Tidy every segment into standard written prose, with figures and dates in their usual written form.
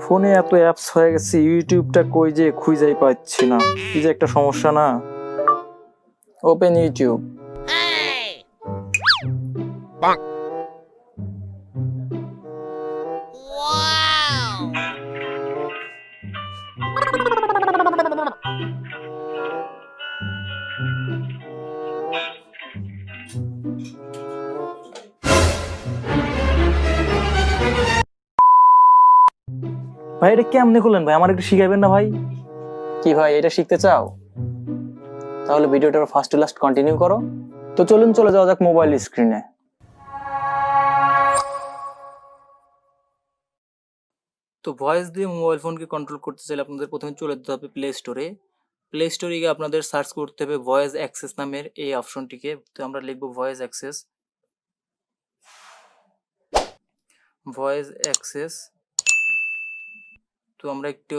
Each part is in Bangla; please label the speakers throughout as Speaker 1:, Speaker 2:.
Speaker 1: ফোনে এত অ্যাপস হয়ে গেছে, ইউটিউবটা কই যে খুঁজেই পাচ্ছি না, কি যে একটা সমস্যা না। Open YouTube. ভাই এটা কেমনে করলেন ভাই, আমার একটু শিখাবেন না ভাই? কি ভাই এটা শিখতে চাও? তাহলে ভিডিওটা ফার্স্ট টু লাস্ট কন্টিনিউ করো। তো চলুন চলে যাওয়া যাক মোবাইল স্ক্রিনে। তো ভয়েস দিয়ে মোবাইল ফোনকে কন্ট্রোল করতে চাইলে আপনাদের প্রথমে চলে যেতে হবে প্লে স্টোরে। প্লে স্টোরে গিয়ে আপনাদের সার্চ করতে হবে ভয়েস অ্যাক্সেস নামের এই অপশনটিকে। তো আমরা লিখবো ভয়েস অ্যাক্সেস, ভয়েস অ্যাক্সেস। তো আমরা একটু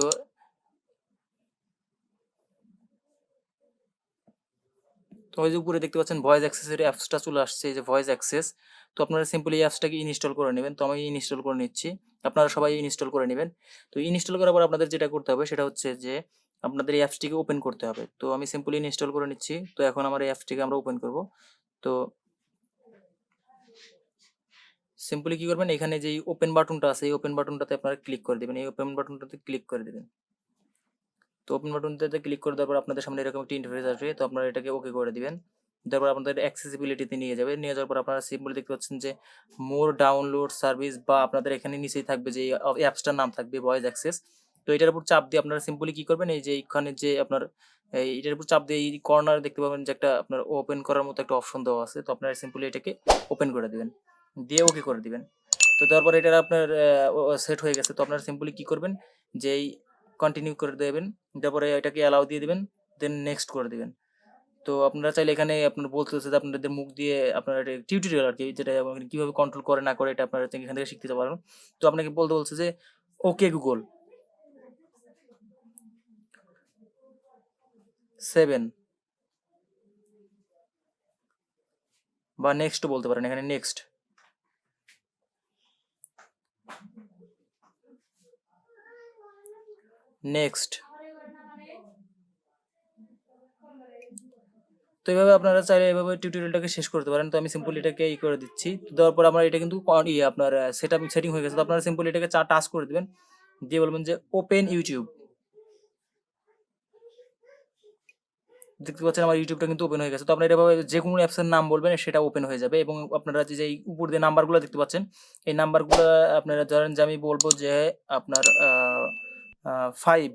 Speaker 1: তো ওই যে উপরে দেখতে পাচ্ছেন ভয়েস অ্যাক্সেসের অ্যাপসটা চলে আসছে, এই যে ভয়েস অ্যাক্সেস। তো আপনারা সিম্পলি এই অ্যাপসটাকে ইনস্টল করে নেবেন। তো আমি ইনস্টল করে নিচ্ছি, আপনারা সবাই ইনস্টল করে নেবেন। তো ইনস্টল করার পর আপনাদের যেটা করতে হবে সেটা হচ্ছে যে আপনাদের এই অ্যাপসটিকে ওপেন করতে হবে। তো আমি সিম্পলি ইনস্টল করে নিচ্ছি। তো এখন আমার এই অ্যাপসটিকে আমরা ওপেন করব। তো সিম্পলি কি করবেন, এখানে যে ওপেন বাটনটা আছে এই ওপেন বাটনটাতে আপনারা ক্লিক করে দেবেন, এই ওপেন বাটনটাতে ক্লিক করে দেবেন। তো ওপেন বাটনটাতে ক্লিক করে দেওয়ার পর আপনাদের সামনে এরকম একটি ইন্টারফেস আসবে। তো আপনারা এটাকে ওকে করে দিবেন। তারপর আপনাদের অ্যাক্সেসিবিলিটিতে নিয়ে যাবে। নিয়ে যাওয়ার পর আপনারা সিম্পলি দেখতে পাচ্ছেন যে মোর ডাউনলোড সার্ভিস, বা আপনাদের এখানে নিচেই থাকবে যে অ্যাপসটার নাম থাকবে ভয়েস অ্যাক্সেস। তো এটার উপর চাপ দিয়ে আপনারা সিম্পলি কি করবেন, এই যে এখানে যে আপনার এটার উপর চাপ দিয়ে এই কর্নারে দেখতে পাবেন যে একটা আপনার ওপেন করার মতো একটা অপশন দেওয়া আছে। তো আপনারা সিম্পলি এটাকে ওপেন করে দিবেন, দিয়ে ওকে করে দিবেন। তো তারপর এটা আপনার সেট হয়ে গেছে। তো আপনারা সিম্পলি কি করবেন, যে এই কন্টিনিউ করে দেবেন, তারপরে এটাকে অ্যালাউ দিয়ে দিবেন, দেন নেক্সট করে দিবেন। তো আপনারা চাইলে এখানে আপনার বলতে হচ্ছে যে আপনাদের মুখ দিয়ে আপনারা এটা টিউটোরিয়াল আর কি, যেটা কীভাবে কন্ট্রোল করে না করে এটা আপনারা এখান থেকে শিখতে পারেন। তো আপনাকে বলতে বলছে যে ওকে গুগল 7 বা নেক্সট বলতে পারেন, এখানে নেক্সট। নেক্সট। তো এইভাবে আপনারা চাইলে এইভাবে টিউটোরিয়ালটাকে শেষ করতে পারেন। তো আমি সিম্পলি এটাকে করে দিচ্ছি। দেওয়ার পর আমার এটা কিন্তু আপনার সেটিং হয়ে গেছে। তো আপনারা সিম্পলি এটাকে টাচ করে দেবেন, দিয়ে বলবেন যে ওপেন ইউটিউব। দেখতে পাচ্ছেন আমার ইউটিউবটা কিন্তু ওপেন হয়ে গেছে। তো আপনারা এভাবে যে কোনো অ্যাপসের নাম বলবেন সেটা ওপেন হয়ে যাবে। এবং আপনারা যে উপর দিয়ে নাম্বারগুলো দেখতে পাচ্ছেন, এই নাম্বারগুলো আপনারা ধরেন যে আমি বলবো যে আপনার 5।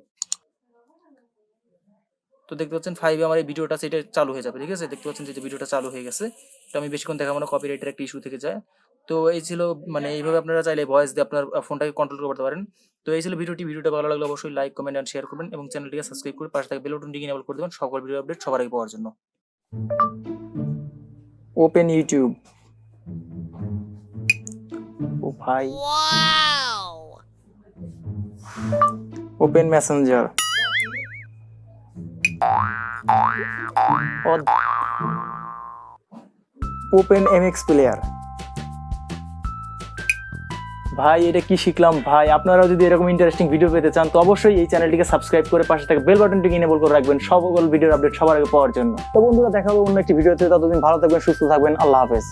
Speaker 1: তো দেখতে পাচ্ছেন 5-এ আমার এই ভিডিওটা সেটা চালু হয়ে যাবে। ঠিক আছে, দেখতে পাচ্ছেন যে ভিডিওটা চালু হয়ে গেছে। তো আমি বেশিক্ষণ দেখাবো না, কপিরাইটের একটা ইস্যু থেকে যায়। তো এই ছিল, মানে এইভাবে আপনারা চাইলে ভয়েস দিয়ে আপনার ফোনটাকে কন্ট্রোল করতে পারেন। তো এই ছিল ভিডিওটা ভালো লাগলে অবশ্যই লাইক, কমেন্ট এন্ড শেয়ার করবেন এবং চ্যানেলটিকে সাবস্ক্রাইব করে পাশে থাকা বেল বাটনটিকে এনেবল করে দেবেন সকল ভিডিও আপডেট সবার আগে পাওয়ার জন্য। Open YouTube. ও ভাই, open Messenger, open MX player. ভাই এটা কি শিখলাম ভাই। আপনারাও যদি এরকম ইন্টারেস্টিং ভিডিও পেতে চান তো অবশ্যই এই চ্যানেলটিকে সাবস্ক্রাইব করে পাশে থাকা বেল বাটনটিকে এনেবল করে রাখবেন সকল ভিডিওর আপডেট সবার আগে পাওয়ার জন্য। তো বন্ধুরা দেখা হবে অন্য একটি ভিডিওতে, ততদিন ভালো থাকবেন, সুস্থ থাকবেন, আল্লাহ হাফেজ।